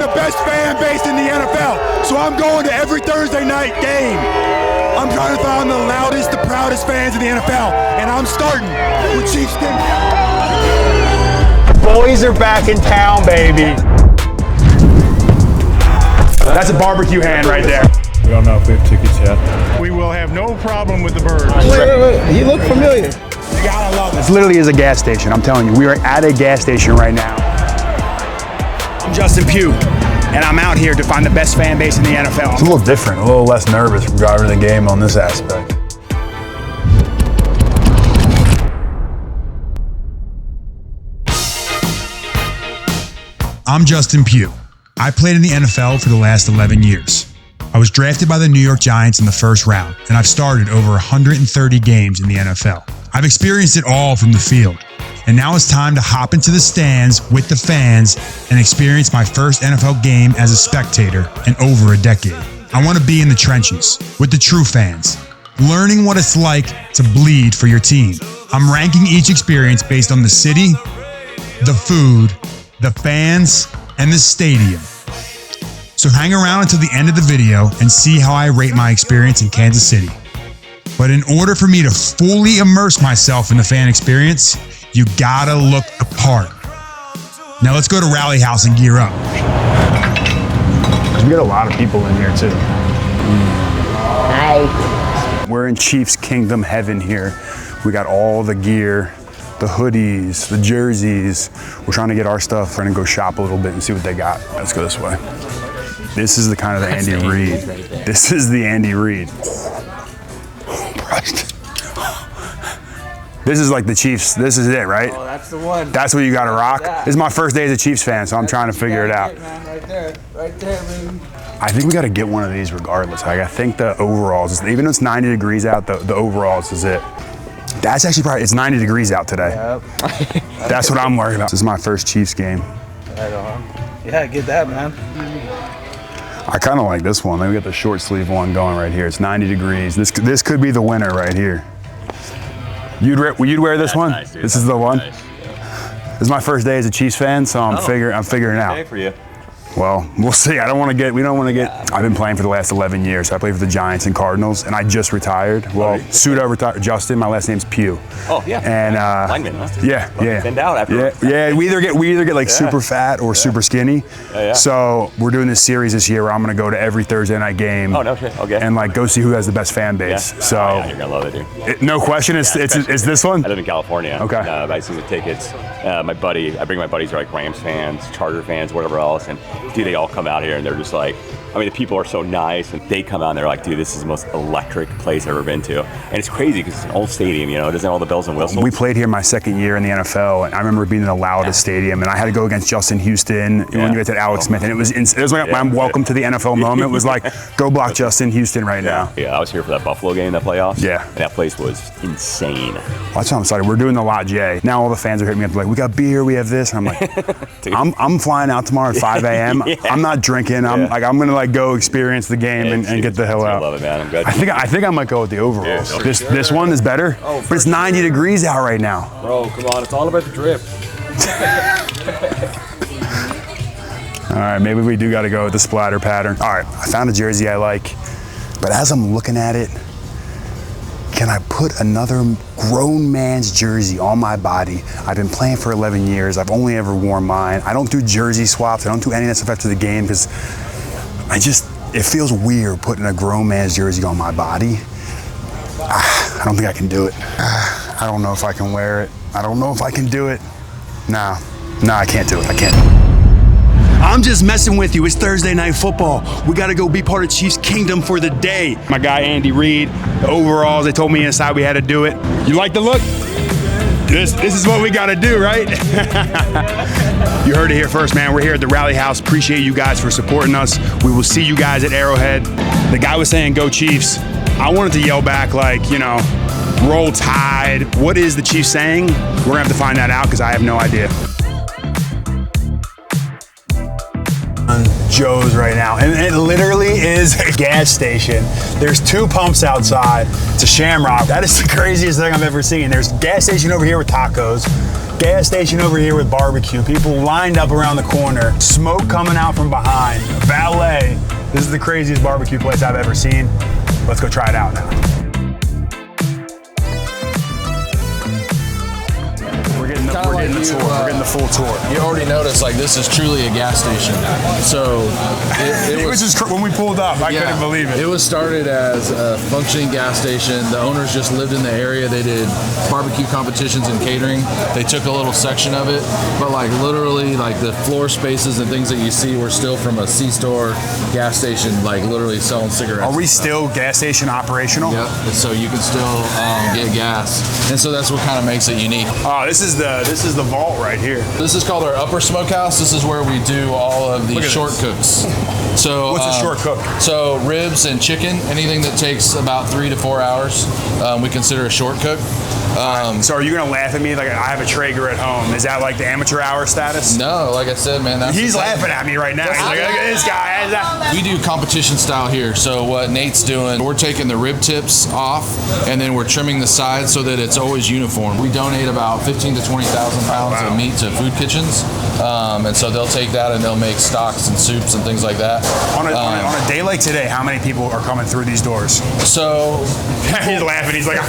the best fan base in the NFL. So I'm going to every Thursday night game. I'm trying to find the loudest, the proudest fans in the NFL. And I'm starting with Chiefs Kingdom. Boys are back in town, baby. That's a barbecue hand right there. We don't know if we have tickets yet. We will have no problem with the bird. Wait. He looked familiar. You gotta love This literally is a gas station, I'm telling you. We are at a gas station right now. I'm Justin Pugh, and I'm out here to find the best fan base in the NFL. It's a little different, a little less nervous from driving the game on this aspect. I'm Justin Pugh. I played in the NFL for the last 11 years. I was drafted by the New York Giants in the first round, and I've started over 130 games in the NFL. I've experienced it all from the field, and now it's time to hop into the stands with the fans and experience my first NFL game as a spectator in over a decade. I want to be in the trenches with the true fans, learning what it's like to bleed for your team. I'm ranking each experience based on the city, the food, the fans, and the stadium. So hang around until the end of the video and see how I rate my experience in Kansas City. But in order for me to fully immerse myself in the fan experience, you gotta look the part. Now let's go to Rally House and gear up. We got a lot of people in here too. Hi. We're in Chiefs Kingdom heaven here. We got all the gear, the hoodies, the jerseys. We're trying to get our stuff. We're gonna go shop a little bit and see what they got. Let's go this way. This is the kind of the Andy Reid. This is the Andy Reid. This is like the Chiefs. This is it, right? Oh, that's the one. That's what you got to rock. Yeah. This is my first day as a Chiefs fan, so I'm trying to figure it out. Right there, baby. I think we got to get one of these regardless. Like, I think the overalls, even though it's 90 degrees out, the overalls is it. That's actually probably, it's 90 degrees out today. Yep. That's what I'm worried about. This is my first Chiefs game. Right on. Yeah, get that, man. I kind of like this one. Maybe we got the short sleeve one going right here. It's 90 degrees. This could be the winner right here. You'd wear this one? Nice, dude. This is the one? Nice. This is my first day as a Chiefs fan, so I'm figuring out. Okay for you. Well, we'll see. We don't want to get, I've been playing for the last 11 years. I played for the Giants and Cardinals, and I just retired. Well, pseudo-retired. Justin, my last name's Pugh. Oh, yeah. And, lineman, huh? Yeah. Thinned out after. Yeah, we either get like super fat or super skinny. Yeah. So we're doing this series this year where I'm going to go to every Thursday night game. Oh, no shit. Okay. And like go see who has the best fan base. Yeah. So yeah, you're going to love it, dude. No question, it's this one? I live in California. Okay. I see the tickets. I bring my buddies who are like Rams fans, Charger fans, whatever else, and dude, they all come out here and they're just like, I mean, the people are so nice, and they come out and they're like, dude, this is the most electric place I've ever been to. And it's crazy because it's an old stadium, you know, it doesn't have all the bells and whistles. We played here my second year in the NFL, and I remember being in the loudest stadium, and I had to go against Justin Houston when you guys had Alex Smith, and it was like my welcome to the NFL moment. It was like, go block Justin Houston right now. Yeah, I was here for that Buffalo game, that playoffs. Yeah. And that place was insane. That's why I'm excited. We're doing the Lot J. Now all the fans are hitting me up like, we got beer, we have this. And I'm like, I'm flying out tomorrow at 5 a.m. Yeah. I'm not drinking. I'm gonna like go experience the game and get the hell out. I love it, man. I'm good. I think I might go with the overalls. Yeah, This one is better, but it's 90 degrees out right now. Bro, come on. It's all about the drip. All right, maybe we do got to go with the splatter pattern. All right, I found a jersey I like, but as I'm looking at it, can I put another grown man's jersey on my body? I've been playing for 11 years. I've only ever worn mine. I don't do jersey swaps. I don't do any of that stuff after the game because it feels weird putting a grown man's jersey on my body. I don't think I can do it. I don't know if I can wear it. I don't know if I can do it. Nah, I can't do it. I can't. I'm just messing with you. It's Thursday night football. We got to go be part of Chiefs Kingdom for the day. My guy Andy Reid, the overalls, they told me inside we had to do it. You like the look? This is what we got to do, right? You heard it here first, man. We're here at the Rally House. Appreciate you guys for supporting us. We will see you guys at Arrowhead. The guy was saying, go Chiefs. I wanted to yell back like, you know, roll tide. What is the Chiefs saying? We're going to have to find that out because I have no idea. Joe's right now, and it literally is a gas station. There's 2 pumps outside. It's a Shamrock. That is the craziest thing I've ever seen. There's a gas station over here with tacos, Gas station over here with barbecue. People lined up around the corner. Smoke coming out from behind. Valet. This is the craziest barbecue place I've ever seen. Let's go try it out now. We're getting the tour. We're getting the full tour. You already noticed, like, this is truly a gas station. So it was just when we pulled up, I couldn't believe it. It was started as a functioning gas station. The owners just lived in the area. They did barbecue competitions and catering. They took a little section of it, but like literally, like the floor spaces and things that you see were still from a C-store gas station, like literally selling cigarettes. Are we still gas station operational? Yep. So you can still get gas, and so that's what kind of makes it unique. Oh, this is the vault right here. This is called our upper smokehouse. This is where we do all of the short cooks. So what's a short cook? So ribs and chicken, anything that takes about 3 to 4 hours, we consider a short cook. So are you gonna laugh at me like I have a Traeger at home? Is that like the amateur hour status? No, like I said, man, he's laughing at me right now. He's like, look at this guy. We do competition style here. So what Nate's doing, we're taking the rib tips off and then we're trimming the sides so that it's always uniform. We donate about 15 to 20,000 pounds of meat to food kitchens, and so they'll take that and they'll make stocks and soups and things like that. On a day like today, how many people are coming through these doors? So he's laughing. He's like,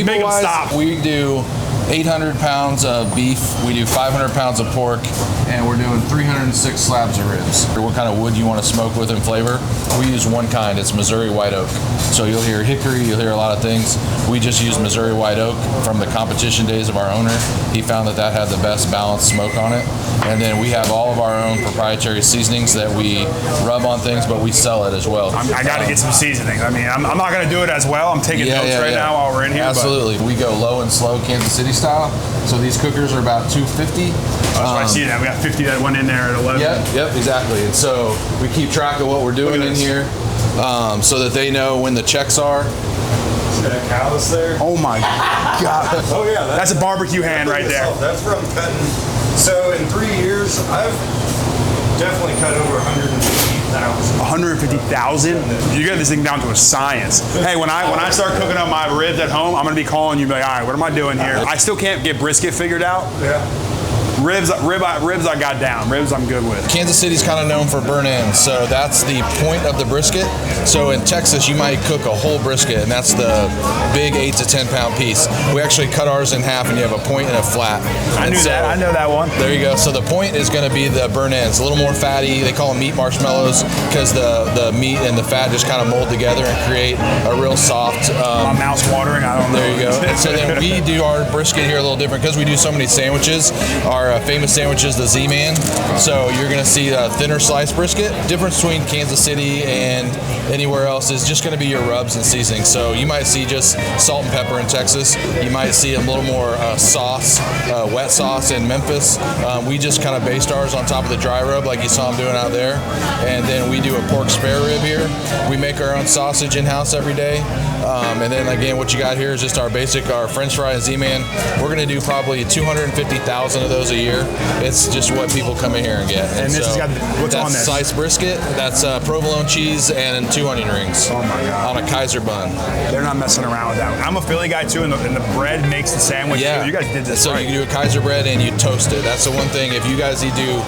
make him stop. We do 800 pounds of beef, we do 500 pounds of pork, and we're doing 306 slabs of ribs. What kind of wood you want to smoke with in flavor? We use one kind, it's Missouri white oak. So you'll hear hickory, you'll hear a lot of things. We just use Missouri white oak from the competition days of our owner. He found that had the best balanced smoke on it. And then we have all of our own proprietary seasonings that we rub on things, but we sell it as well. I got to get some seasonings. I mean, I'm not going to do it as well. I'm taking notes right now while we're in here. Absolutely. We go low and slow Kansas City style. So these cookers are about 250. I see that. We got 50 that went in there at 11. Yep, exactly. And so we keep track of what we're doing in here so that they know when the checks are. See that callus there? Oh my God. Oh yeah. That's a barbecue hand right there. That's from cutting. So in 3 years, I've definitely cut over 150,000. 150,000? You get this thing down to a science. Hey, when I start cooking up my ribs at home, I'm gonna be calling you, like, all right, what am I doing here? I still can't get brisket figured out. Yeah. Ribs I got down. Ribs I'm good with. Kansas City's kind of known for burn ends, so that's the point of the brisket. So in Texas, you might cook a whole brisket, and that's the big 8 to 10 pound piece. We actually cut ours in half, and you have a point and a flat. I knew that. I know that one. There you go. So the point is going to be the burn ends, a little more fatty. They call them meat marshmallows because the meat and the fat just kind of mold together and create a real soft. My mouth's watering. I don't know. There you go. And so then we do our brisket here a little different because we do so many sandwiches. Our famous sandwich is the Z-Man. So you're going to see a thinner sliced brisket. Difference between Kansas City and anywhere else is just going to be your rubs and seasoning. So you might see just salt and pepper in Texas. You might see a little more sauce, wet sauce in Memphis. We just kind of based ours on top of the dry rub like you saw them doing out there. And then we do a pork spare rib here. We make our own sausage in-house every day. And then again, what you got here is just our French fry and Z-Man. We're going to do probably 250,000 of those a year. It's just what people come in here and get. And this has got, what's on this? That's sliced brisket, that's provolone cheese, and 2 onion rings. Oh my God. On a Kaiser bun. They're not messing around with that. I'm a Philly guy too, and the bread makes the sandwich. Yeah. You guys did this So right. you can do a Kaiser bread and you toast it. That's the one thing. If you guys do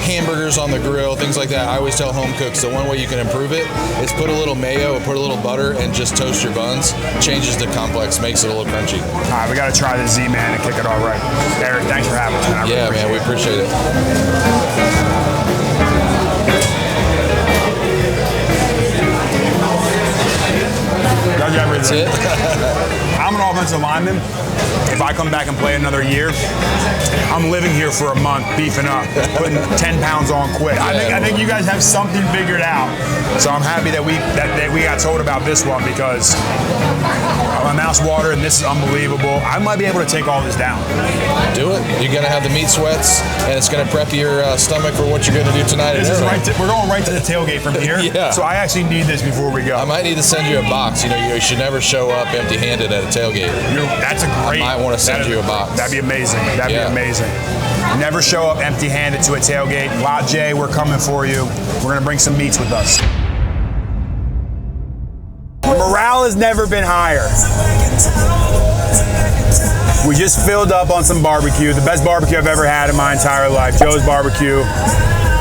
hamburgers on the grill, things like that, I always tell home cooks the one way you can improve it is put a little mayo or put a little butter and just toast your buns. Changes the complex, makes it a little crunchy. All right, we got to try the Z-Man and kick it all right. Eric, thanks for having us, man. Yeah, man, we appreciate it. That's it. I'm an offensive lineman. If I come back and play another year, I'm living here for a month, beefing up, putting 10 pounds on quick. I think you guys have something figured out. So I'm happy that we got told about this one because my mouth's watering and this is unbelievable. I might be able to take all this down. Do it. You're going to have the meat sweats, and it's going to prep your stomach for what you're going to do tonight. We're going right to the tailgate from here. Yeah. So I actually need this before we go. I might need to send you a box. You know, you should never show up empty-handed at a tailgate. That's a great. I might want to send you a box. That'd be amazing. That'd be amazing. Never show up empty-handed to a tailgate. Lot J, we're coming for you. We're going to bring some meats with us. Morale has never been higher. We just filled up on some barbecue, the best barbecue I've ever had in my entire life, Joe's Barbecue.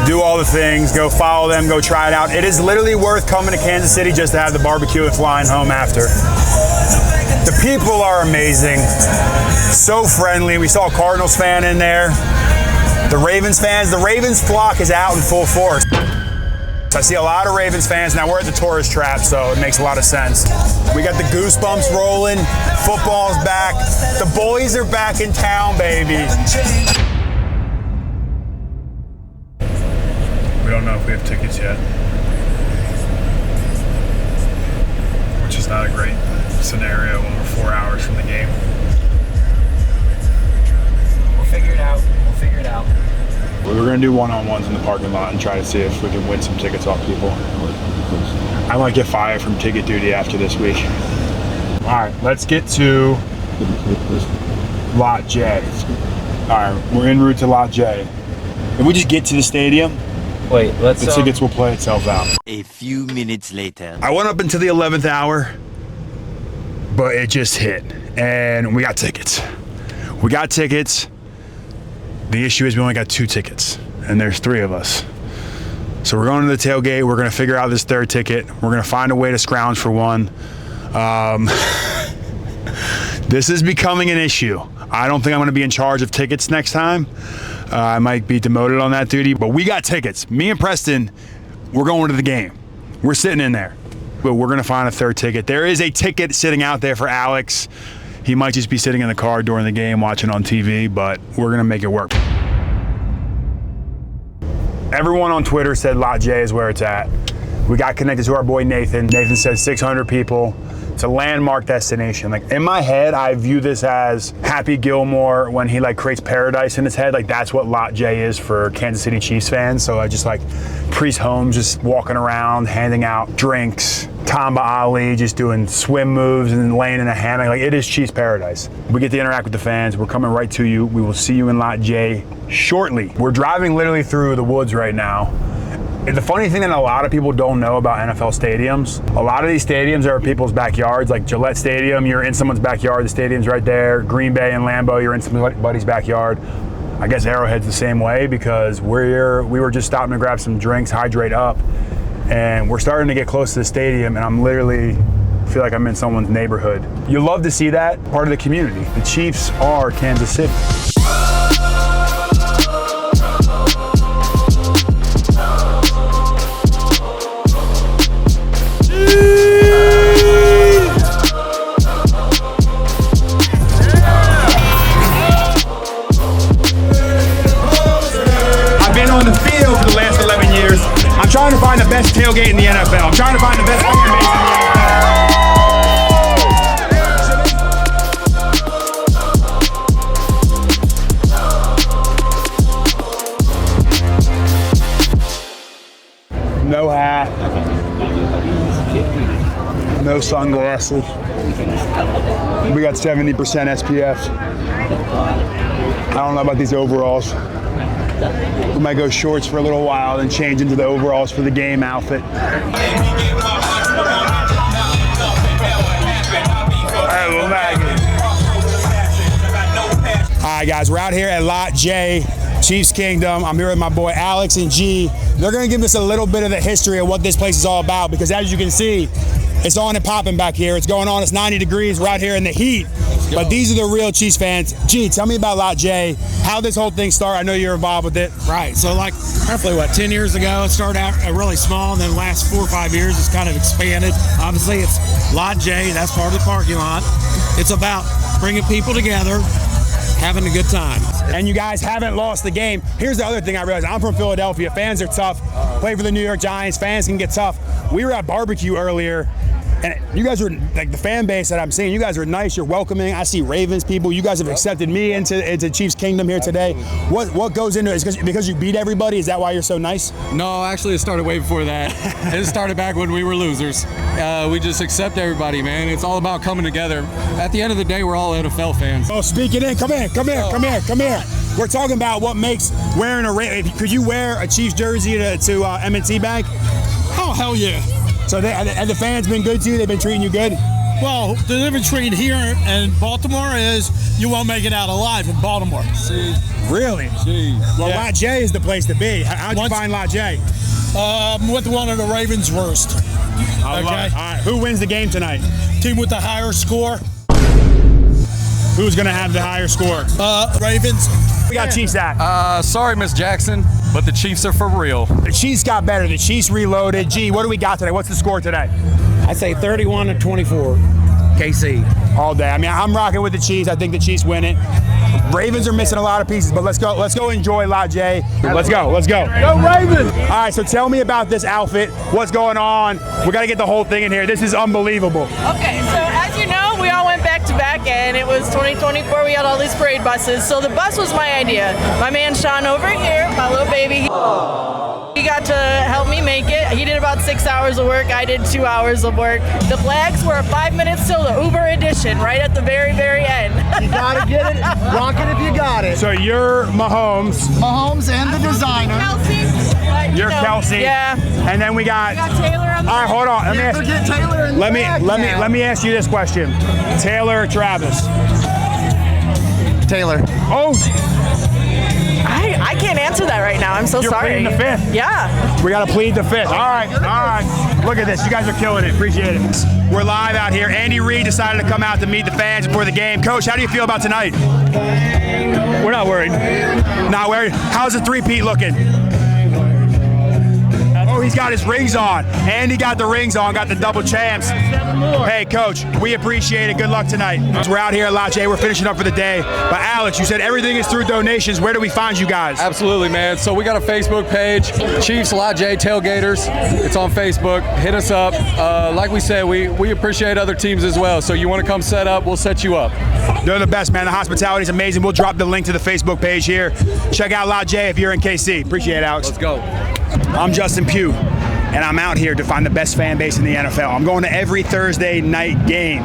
Do all the things, go follow them, go try it out. It is literally worth coming to Kansas City just to have the barbecue and flying home after. The people are amazing, so friendly. We saw a Cardinals fan in there. The Ravens fans, the Ravens flock is out in full force. I see a lot of Ravens fans. Now we're at the tourist trap, so it makes a lot of sense. We got the goosebumps rolling. Football's back. The boys are back in town, baby. We don't know if we have tickets yet, which is not a great scenario when we're 4 hours from the game. We'll figure it out. We're going to do one-on-ones in the parking lot and try to see if we can win some tickets off people. I might get fired from ticket duty after this week. All right, let's get to Lot J. All right, we're en route to Lot J. If we just get to the stadium, Wait, let's. the tickets will play itself out. A few minutes later. I went up until the 11th hour, but it just hit, and we got tickets. The issue is we only got 2 tickets, and there's 3 of us. So we're going to the tailgate. We're going to figure out this 3rd ticket. We're going to find a way to scrounge for one. This is becoming an issue. I don't think I'm going to be in charge of tickets next time. I might be demoted on that duty, but we got tickets. Me and Preston, we're going to the game. We're sitting in there, but we're going to find a 3rd ticket. There is a ticket sitting out there for Alex. He might just be sitting in the car during the game watching on TV, but we're going to make it work. Everyone on Twitter said Lot J is where it's at. We got connected to our boy Nathan. Nathan said 600 people. It's a landmark destination. Like in my head, I view this as Happy Gilmore when he like creates paradise in his head. Like that's what Lot J is for Kansas City Chiefs fans. So I just like Priest Holmes just walking around, handing out drinks. Tamba Ali just doing swim moves and laying in a hammock. Like it is Chiefs paradise. We get to interact with the fans. We're coming right to you. We will see you in Lot J shortly. We're driving literally through the woods right now. And the funny thing that a lot of people don't know about NFL stadiums, a lot of these stadiums are people's backyards. Like Gillette Stadium, you're in someone's backyard. The stadium's right there. Green Bay and Lambeau, you're in somebody's backyard. I guess Arrowhead's the same way because we were just stopping to grab some drinks, hydrate up, and we're starting to get close to the stadium, and I'm literally feel like I'm in someone's neighborhood. You love to see that part of the community. The Chiefs are Kansas City. I'm trying to find the best tailgate in the NFL. I'm trying to find the best fan base in the NFL. No hat. No sunglasses. We got 70% SPF. I don't know about these overalls. We might go shorts for a little while, then change into the overalls for the game outfit. All right, guys, we're out here at Lot J, Chiefs Kingdom. I'm here with my boy Alex and G. They're gonna give us a little bit of the history of what this place is all about, because as you can see, it's on and popping back here. It's going on, it's 90 degrees. We're out here in the heat. But these are the real Chiefs fans. G, tell me about Lot J, how this whole thing started. I know you're involved with it. Right, so like roughly 10 years ago, it started out really small, and then the last 4 or 5 years it's kind of expanded. Obviously it's Lot J, that's part of the parking lot. It's about bringing people together, having a good time. And you guys haven't lost the game. Here's the other thing I realized. I'm from Philadelphia. Fans are tough. Play for the New York Giants. Fans can get tough. We were at barbecue earlier, and you guys were, like, the fan base that I'm seeing, you guys are nice, you're welcoming. I see Ravens people. You guys have accepted me into Chiefs Kingdom here today. What goes into it? Is because you beat everybody? Is that why you're so nice? No, actually it started way before that. It started back when we were losers. We just accept everybody, man. It's all about coming together. At the end of the day, we're all NFL fans. Oh, speak it in. Come here. We're talking about what makes wearing a Could you wear a Chiefs jersey to M&T Bank? Oh, hell yeah. So and the fans been good to you? They've been treating you good? Well, the difference between here and Baltimore is you won't make it out alive in Baltimore. Really? Well, Lot J is the place to be. How'd you find Lot J? With one of the Ravens' worst. Okay. All right. Who wins the game tonight? Team with the higher score. Who's going to have the higher score? Ravens. We got Chiefs at. Sorry, Miss Jackson, but the Chiefs are for real. The Chiefs got better. The Chiefs reloaded. G, what do we got today? What's the score today? I say 31-24. KC. All day. I mean, I'm rocking with the Chiefs. I think the Chiefs win it. Ravens are missing a lot of pieces, but let's go enjoy Lot J. Let's go. Go Ravens! All right, so tell me about this outfit. What's going on? We got to get the whole thing in here. This is unbelievable. Okay, so as you know, we all went back to back, and it was 2024. We had all these parade buses, so the bus was my idea. My man Sean over here, my little baby, he got to help me make it. He did about 6 hours of work. I did 2 hours of work. The flags were 5 minutes till the Uber edition, right at the very, very end. You gotta get it. Rock it if you got it. So you're Mahomes. Mahomes and the designer. Kelsey. You're Kelsey. Yeah. And then we got Taylor on the all right, hold on. Forget Taylor in the back now. Let me ask you this question. Taylor or Travis? Taylor. Oh. I can't answer that right now. I'm so You're sorry. pleading the fifth. Yeah. We got to plead the fifth. All right. Look at this. You guys are killing it. Appreciate it. We're live out here. Andy Reid decided to come out to meet the fans before the game. Coach, how do you feel about tonight? We're not worried. Not worried? How's the three-peat looking? Oh, he's got his rings on. Andy got the rings on, got the double champs. Hey, Coach, we appreciate it. Good luck tonight. We're out here at La J. We're finishing up for the day. But Alex, you said everything is through donations. Where do we find you guys? Absolutely, man. So we got a Facebook page, Chiefs La J Tailgaters. It's on Facebook. Hit us up. Like we said, we appreciate other teams as well. So you want to come set up, we'll set you up. They're the best, man. The hospitality is amazing. We'll drop the link to the Facebook page here. Check out La J if you're in KC. Appreciate it, Alex. Let's go. I'm Justin Pugh, and I'm out here to find the best fan base in the NFL. I'm going to every Thursday night game.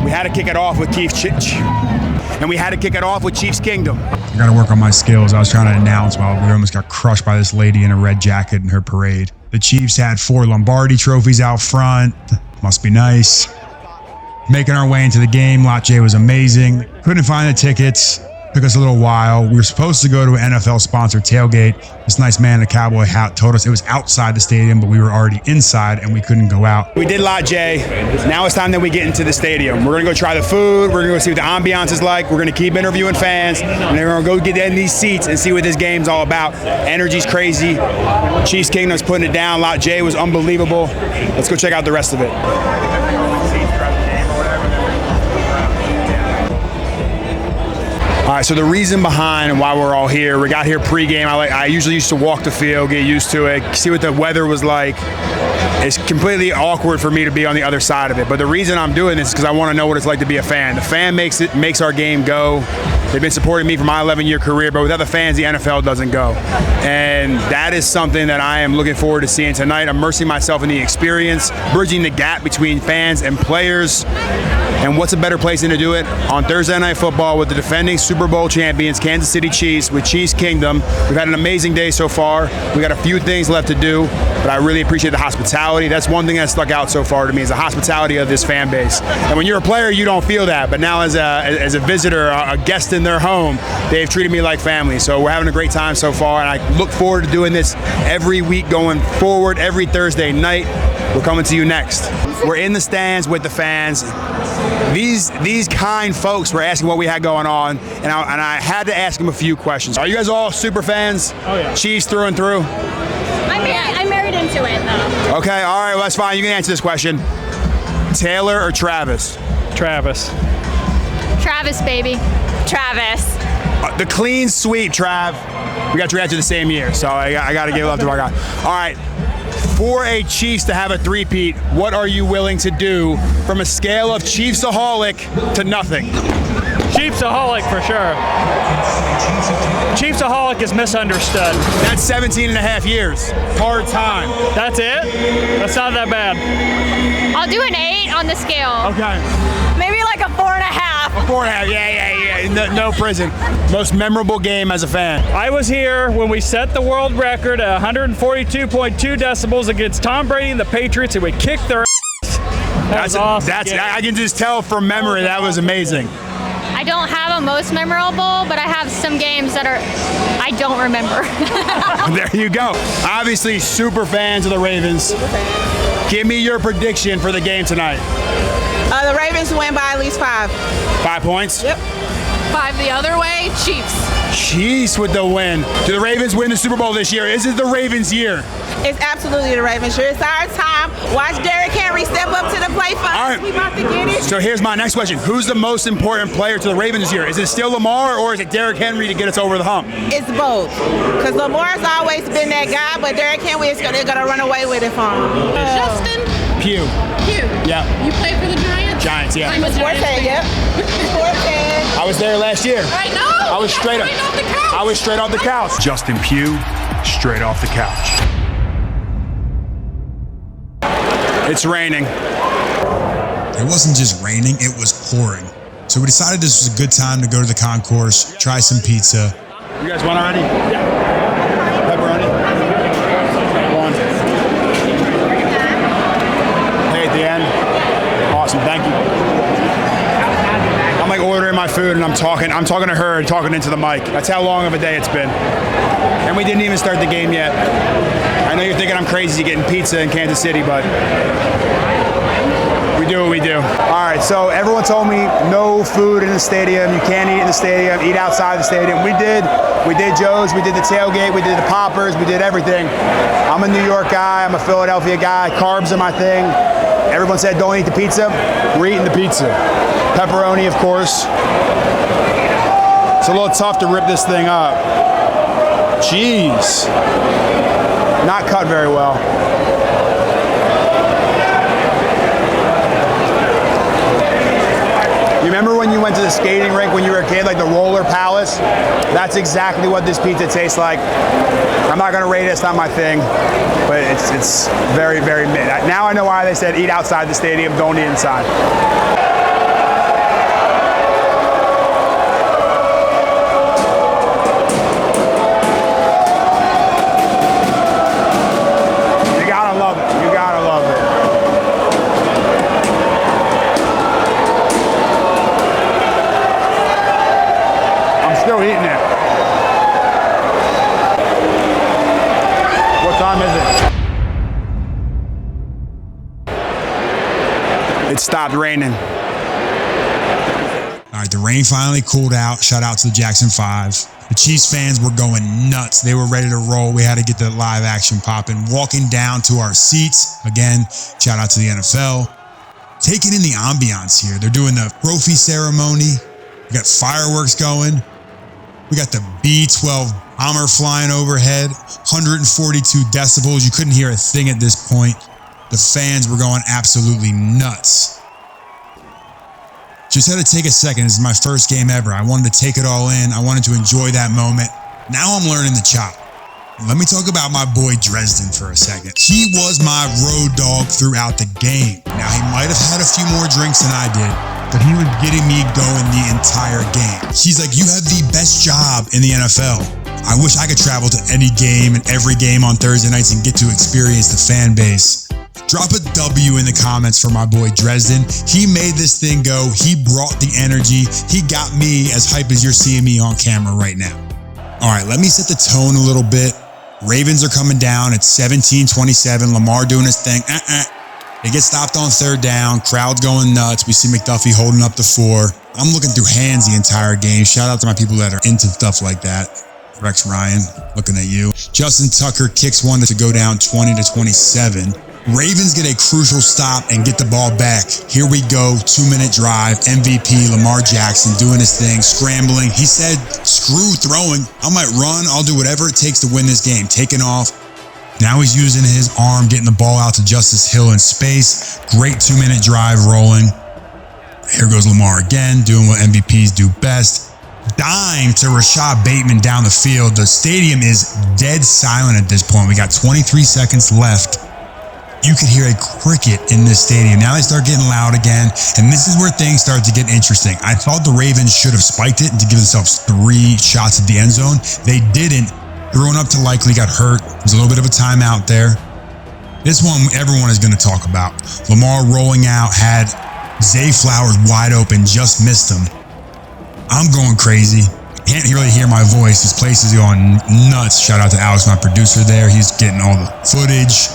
We had to kick it off with and we had to kick it off with Chiefs Kingdom. I got to work on my skills. I was trying to announce while we almost got crushed by this lady in a red jacket in her parade. The Chiefs had 4 Lombardi trophies out front. Must be nice. Making our way into the game, Lot J was amazing. Couldn't find the tickets. Took us a little while. We were supposed to go to an NFL-sponsored tailgate. This nice man in a cowboy hat told us it was outside the stadium, but we were already inside and we couldn't go out. We did Lot J. Now it's time that we get into the stadium. We're going to go try the food. We're going to go see what the ambiance is like. We're going to keep interviewing fans. And then we're going to go get in these seats and see what this game's all about. Energy's crazy. Chiefs Kingdom's putting it down. Lot J was unbelievable. Let's go check out the rest of it. All right, so the reason behind why we're all here, we got here pregame. I usually used to walk the field, get used to it, see what the weather was like. It's completely awkward for me to be on the other side of it. But the reason I'm doing this is because I want to know what it's like to be a fan. The fan makes our game go. They've been supporting me for my 11-year career, but without the fans, the NFL doesn't go. And that is something that I am looking forward to seeing tonight, immersing myself in the experience, bridging the gap between fans and players. And what's a better place than to do it on Thursday Night Football with the defending Super Bowl champions, Kansas City Chiefs, with Chiefs Kingdom. We've had an amazing day so far. We got a few things left to do, but I really appreciate the hospitality. That's one thing that stuck out so far to me is the hospitality of this fan base. And when you're a player, you don't feel that. But now as a visitor, a guest in their home, they've treated me like family. So we're having a great time so far, and I look forward to doing this every week going forward, every Thursday night. We're coming to you next. We're in the stands with the fans. These kind folks were asking what we had going on, and I had to ask them a few questions. Are you guys all super fans? Oh yeah. Chiefs through and through? I'm married into it though. Okay, all right, well, that's fine. You can answer this question. Taylor or Travis? Travis. Travis, baby. Travis. The clean sweep, Trav. We got your answer the same year, so I got to give it up to my guy. All right. For a Chiefs to have a three-peat, what are you willing to do from a scale of Chiefsaholic to nothing? Chiefsaholic for sure. Chiefsaholic is misunderstood. That's 17 and a half years. Hard time. That's it? That's not that bad. I'll do an 8 on the scale. Okay. Maybe like a 4.5. Beforehand, yeah. No prison. Most memorable game as a fan. I was here when we set the world record at 142.2 decibels against Tom Brady and the Patriots, and we kicked their ass. That was awesome. I can just tell from memory that was amazing. I don't have a most memorable, but I have some games that I don't remember. There you go. Obviously, super fans of the Ravens. Give me your prediction for the game tonight. The Ravens win by at least 5. 5 points? Yep. 5 the other way, Chiefs. Chiefs with the win. Do the Ravens win the Super Bowl this year? Is it the Ravens' year? It's absolutely the Ravens' year. It's our time. Watch Derrick Henry step up to the plate for us. All right. We about to get it. So here's my next question. Who's the most important player to the Ravens this year? Is it still Lamar or is it Derrick Henry to get us over the hump? It's both. Because Lamar's always been that guy, but Derrick Henry is going to run away with it for him. Justin? Pew. Yeah. You played for the Giants? Giants, yeah. I'm a Giants fan. Yep. I was there last year. I know. I was straight up. Off the couch. I was straight off the couch. Justin Pugh, straight off the couch. It's raining. It wasn't just raining, it was pouring. So we decided this was a good time to go to the concourse, try some pizza. You guys want already? Yeah. Pepperoni? One. Hey, at the end. Awesome, thank you. I'm like ordering my food and I'm talking to her, talking into the mic. That's how long of a day it's been. And we didn't even start the game yet. I know you're thinking I'm crazy getting pizza in Kansas City, but we do what we do. All right, so everyone told me no food in the stadium. You can't eat in the stadium, eat outside the stadium. We did Joe's, we did the tailgate, we did the poppers, we did everything. I'm a New York guy, I'm a Philadelphia guy, carbs are my thing. Everyone said don't eat the pizza. We're eating the pizza. Pepperoni, of course. It's a little tough to rip this thing up. Jeez. Not cut very well. You remember when you went to the skating rink when you were a kid, like the Roller Palace? That's exactly what this pizza tastes like. I'm not gonna rate it, it's not my thing, but it's very, very mid. Now I know why they said eat outside the stadium, don't eat inside. You gotta love it, you gotta love it. Still eating it. What time is it? It stopped raining. All right, the rain finally cooled out. Shout out to the Jackson 5. The Chiefs fans were going nuts. They were ready to roll. We had to get the live action popping. Walking down to our seats. Again, shout out to the NFL. Taking in the ambiance here. They're doing the trophy ceremony. We got fireworks going. We got the B-12 bomber flying overhead, 142 decibels. You couldn't hear a thing at this point. The fans were going absolutely nuts. Just had to take a second. This is my first game ever. I wanted to take it all in. I wanted to enjoy that moment. Now I'm learning the chop. Let me talk about my boy Dresden for a second. He was my road dog throughout the game. Now, he might have had a few more drinks than I did, but he was getting me going the entire game. He's like, you have the best job in the NFL. I wish I could travel to any game and every game on Thursday nights and get to experience the fan base. Drop a W in the comments for my boy Dresden. He made this thing go. He brought the energy. He got me as hype as you're seeing me on camera right now. All right, let me set the tone a little bit. Ravens are coming down. It's 17-27. Lamar doing his thing. They get stopped on third down. Crowd's going nuts. We see McDuffie holding up the 4. I'm looking through hands the entire game. Shout out to my people that are into stuff like that. Rex Ryan, looking at you. Justin Tucker kicks one to go down 20-27. Ravens get a crucial stop and get the ball back. Here we go, 2-minute drive. MVP Lamar Jackson doing his thing, scrambling. He said, screw throwing. I might run. I'll do whatever it takes to win this game. Taking off. Now he's using his arm, getting the ball out to Justice Hill in space. Great 2-minute drive rolling. Here goes Lamar again, doing what MVPs do best. Dime to Rashad Bateman down the field. The stadium is dead silent at this point. We got 23 seconds left. You could hear a cricket in this stadium. Now they start getting loud again, and this is where things start to get interesting. I thought the Ravens should have spiked it to give themselves 3 shots at the end zone. They didn't. Thrown up to Likely, got hurt. There's a little bit of a timeout there. This one everyone is going to talk about. Lamar rolling out, had Zay Flowers wide open, just missed him. I'm going crazy. Can't really hear my voice. This place is going nuts. Shout out to Alex, my producer there. He's getting all the footage.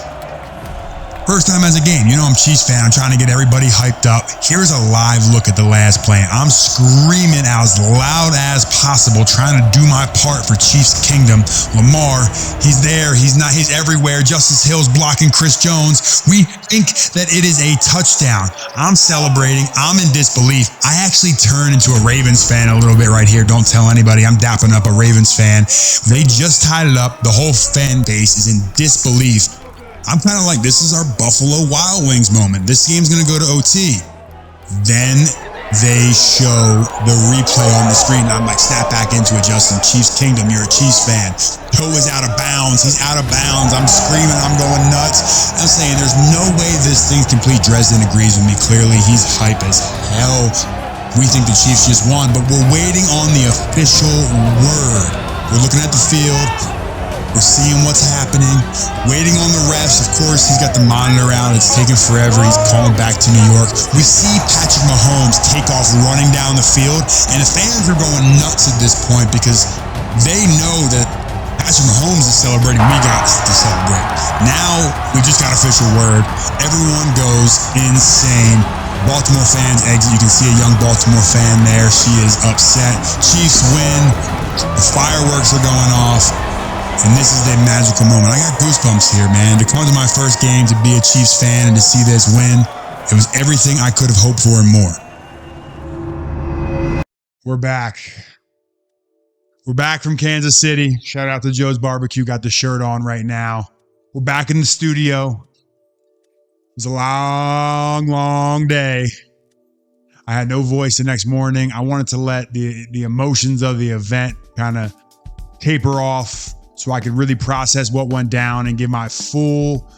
First time as a game. You know I'm Chiefs fan. I'm trying to get everybody hyped up. Here's a live look at the last play. I'm screaming as loud as possible, trying to do my part for Chiefs Kingdom. Lamar, he's there. He's not. He's everywhere. Justice Hill's blocking Chris Jones. We think that it is a touchdown. I'm celebrating. I'm in disbelief. I actually turned into a Ravens fan a little bit right here. Don't tell anybody. I'm dapping up a Ravens fan. They just tied it up. The whole fan base is in disbelief. I'm kind of like, this is our Buffalo Wild Wings moment. This game's going to go to OT. Then they show the replay on the screen. And I'm like, snap back into it, Justin. Chiefs Kingdom, you're a Chiefs fan. Toe is out of bounds. He's out of bounds. I'm screaming. I'm going nuts. I'm saying there's no way this thing's complete. Dresden agrees with me. Clearly, he's hype as hell. We think the Chiefs just won, but we're waiting on the official word. We're looking at the field. We're seeing what's happening, waiting on the refs. Of course, he's got the monitor out. It's taking forever. He's calling back to New York. We see Patrick Mahomes take off running down the field, and the fans are going nuts at this point because they know that Patrick Mahomes is celebrating. We got to celebrate. Now, we just got official word. Everyone goes insane. Baltimore fans exit. You can see a young Baltimore fan there. She is upset. Chiefs win. The fireworks are going off. And this is the magical moment. I got goosebumps here, man. To come to my first game, to be a Chiefs fan, and to see this win, it was everything I could have hoped for and more. We're back. We're back from Kansas City. Shout out to Joe's Barbecue. Got the shirt on right now. We're back in the studio. It was a long, long day. I had no voice the next morning. I wanted to let the emotions of the event kind of taper off, so I could really process what went down and give my full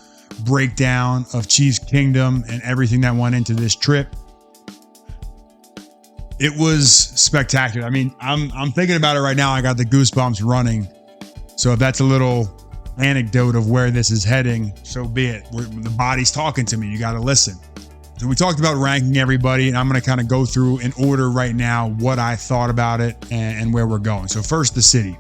breakdown of Chiefs Kingdom and everything that went into this trip. It was spectacular. I mean, I'm thinking about it right now. I got the goosebumps running. So if that's a little anecdote of where this is heading, so be it. The body's talking to me. You got to listen. So we talked about ranking everybody, and I'm going to kind of go through in order right now what I thought about it and where we're going. So first, the city.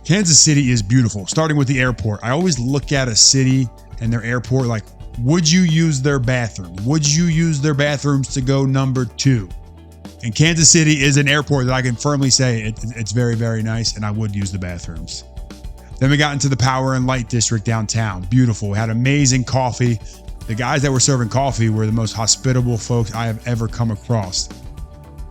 Kansas City is beautiful, starting with the airport. I always look at a city and their airport like, would you use their bathroom? Would you use their bathrooms to go number 2? And Kansas City is an airport that I can firmly say it's very, very nice, and I would use the bathrooms. Then we got into the Power and Light District downtown. Beautiful. We had amazing coffee. The guys that were serving coffee were the most hospitable folks I have ever come across.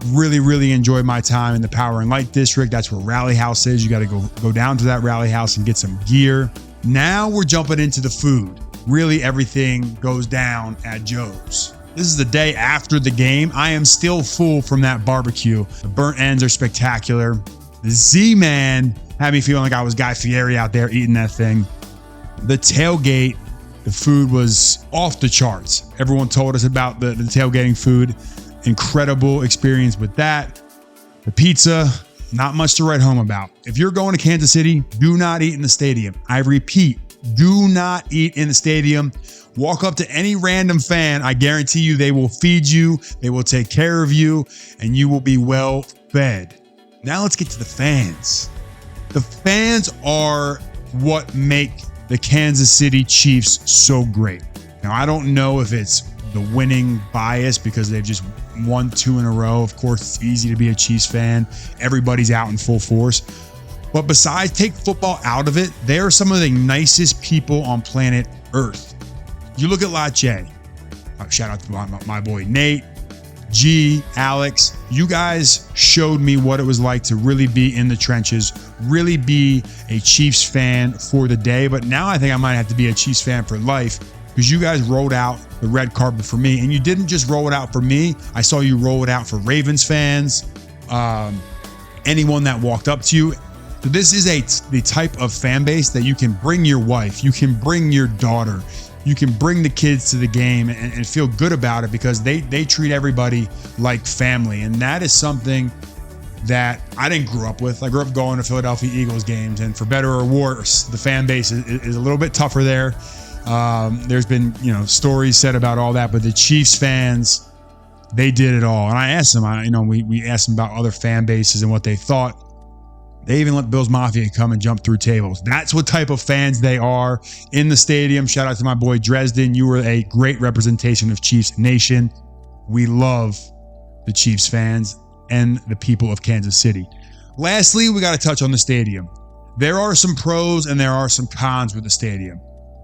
Really, really enjoyed my time in the Power and Light District. That's where Rally House is. You got to go down to that Rally House and get some gear. Now we're jumping into the food. Really, everything goes down at Joe's. This is the day after the game. I am still full from that barbecue. The burnt ends are spectacular. The Z-Man had me feeling like I was Guy Fieri out there eating that thing. The tailgate, the food was off the charts. Everyone told us about the tailgating food. Incredible experience with that. The pizza, not much to write home about. If you're going to Kansas City, do not eat in the stadium. I repeat, do not eat in the stadium. Walk up to any random fan. I guarantee you they will feed you, they will take care of you, and you will be well fed. Now let's get to the fans. The fans are what make the Kansas City Chiefs so great. Now, I don't know if it's the winning bias because they've just won 2 in a row. Of course, it's easy to be a Chiefs fan. Everybody's out in full force. But besides, take football out of it, they are some of the nicest people on planet Earth. You look at Lache. Shout out to my boy Nate, G, Alex. You guys showed me what it was like to really be in the trenches, really be a Chiefs fan for the day. But now I think I might have to be a Chiefs fan for life, because you guys rolled out the red carpet for me. And you didn't just roll it out for me. I saw you roll it out for Ravens fans, anyone that walked up to you. So this is the type of fan base that you can bring your wife, you can bring your daughter, you can bring the kids to the game and feel good about it because they treat everybody like family. And that is something that I didn't grow up with. I grew up going to Philadelphia Eagles games, and for better or worse, the fan base is a little bit tougher there. There's been, stories said about all that, but the Chiefs fans, they did it all. And I asked them, we asked them about other fan bases and what they thought. They even let Bills Mafia come and jump through tables. That's what type of fans they are in the stadium. Shout out to my boy Dresden. You were a great representation of Chiefs Nation. We love the Chiefs fans and the people of Kansas City. Lastly, we got to touch on the stadium. There are some pros and there are some cons with the stadium.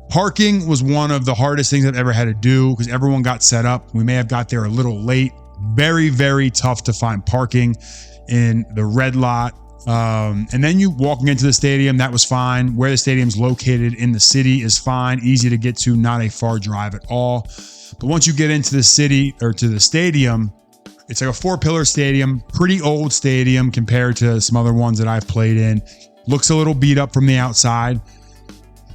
Parking was one of the hardest things I've ever had to do because everyone got set up. We may have got there a little late. Very, very tough to find parking in the red lot. And then you walking into the stadium, that was fine. Where the stadium's located in the city is fine, easy to get to, not a far drive at all. But once you get into the city or to the stadium, it's like a 4-pillar stadium, pretty old stadium compared to some other ones that I've played in. Looks a little beat up from the outside.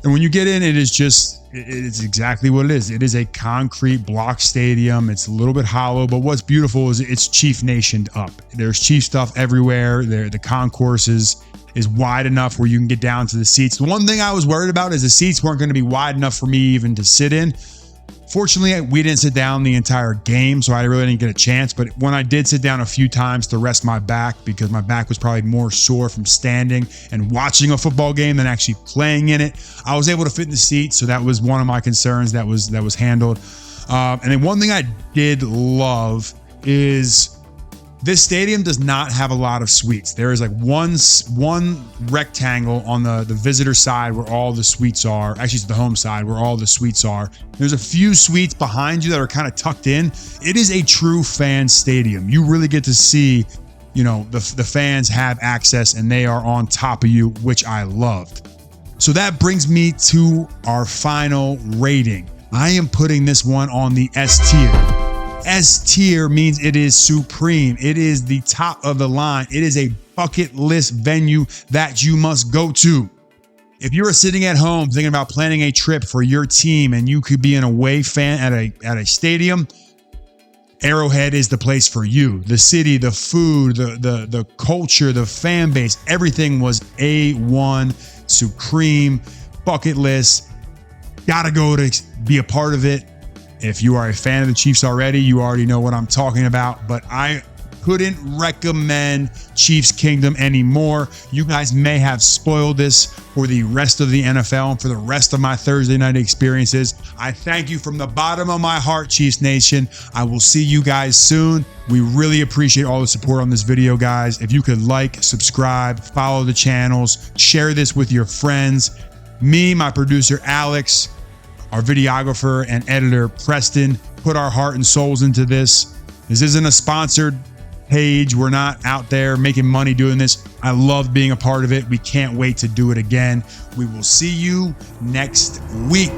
And when you get in, it's exactly what it is. It is a concrete block stadium. It's a little bit hollow, but what's beautiful is it's Chief Nationed up. There's Chief stuff everywhere. The concourse is wide enough where you can get down to the seats. The one thing I was worried about is the seats weren't going to be wide enough for me even to sit in. Fortunately, we didn't sit down the entire game, so I really didn't get a chance. But when I did sit down a few times to rest my back, because my back was probably more sore from standing and watching a football game than actually playing in it, I was able to fit in the seat. So that was one of my concerns that was handled. And then one thing I did love is this stadium does not have a lot of suites. There is like one rectangle on the visitor side where all the suites are. Actually, it's the home side where all the suites are. There's a few suites behind you that are kind of tucked in. It is a true fan stadium. You really get to see, the fans have access and they are on top of you, which I loved. So that brings me to our final rating. I am putting this one on the S tier. S tier means it is supreme. It is the top of the line. It is a bucket list venue that you must go to. If you're sitting at home thinking about planning a trip for your team and you could be an away fan at a stadium, Arrowhead is the place for you. The city, the food, the culture, the fan base, everything was A1, supreme, bucket list. Gotta go to be a part of it. If you are a fan of the Chiefs already, you already know what I'm talking about, but I couldn't recommend Chiefs Kingdom anymore. You guys may have spoiled this for the rest of the NFL and for the rest of my Thursday night experiences. I thank you from the bottom of my heart, Chiefs Nation. I will see you guys soon. We really appreciate all the support on this video, guys. If you could like, subscribe, follow the channels, share this with your friends. Me, my producer, Alex, our videographer and editor, Preston, put our heart and souls into this. This isn't a sponsored page. We're not out there making money doing this. I love being a part of it. We can't wait to do it again. We will see you next week.